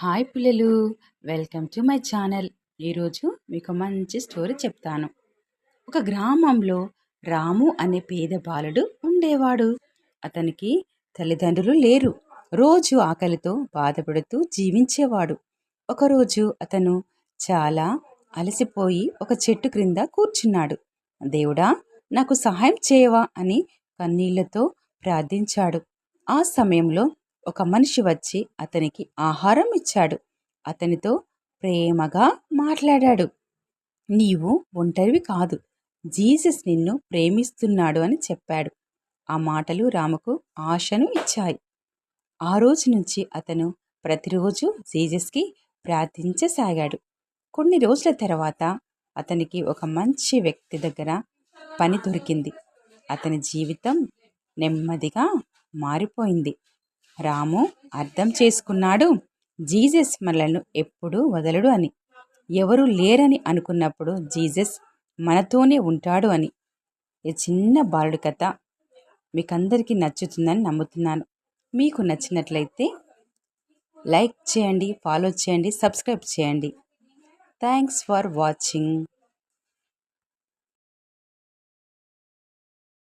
Hi పిల్లలు, welcome to my channel. ఈరోజు మీకు మంచి స్టోరీ చెప్తాను. ఒక గ్రామంలో రాము అనే పేద బాలుడు ఉండేవాడు. అతనికి తల్లిదండ్రులు లేరు. రోజు ఆకలితో బాధపడుతూ జీవించేవాడు. ఒకరోజు అతను చాలా అలసిపోయి ఒక చెట్టు క్రింద కూర్చున్నాడు. దేవుడా, నాకు సహాయం చేయవా అని కన్నీళ్లతో ప్రార్థించాడు. ఆ సమయంలో ఒక మనిషి వచ్చి అతనికి ఆహారం ఇచ్చాడు. అతనితో ప్రేమగా మాట్లాడాడు. నీవు ఒంటరివి కాదు, జీసస్ నిన్ను ప్రేమిస్తున్నాడు అని చెప్పాడు. ఆ మాటలు రాముకు ఆశను ఇచ్చాయి. ఆ రోజు నుంచి అతను ప్రతిరోజు జీసస్కి ప్రార్థించసాగాడు. కొన్ని రోజుల తర్వాత అతనికి ఒక మంచి వ్యక్తి దగ్గర పని దొరికింది. అతని జీవితం నెమ్మదిగా మారిపోయింది. రాము అర్థం చేసుకున్నాడు, జీసస్ మనలను ఎప్పుడూ వదలడు అని. ఎవరు లేరని అనుకున్నప్పుడు జీసస్ మనతోనే ఉంటాడు అని. ఈ చిన్న బాలుడి కథ మీకందరికీ నచ్చుతుందని నమ్ముతున్నాను. మీకు నచ్చినట్లయితే లైక్ చేయండి, ఫాలో చేయండి, సబ్స్క్రైబ్ చేయండి. Thanks for watching.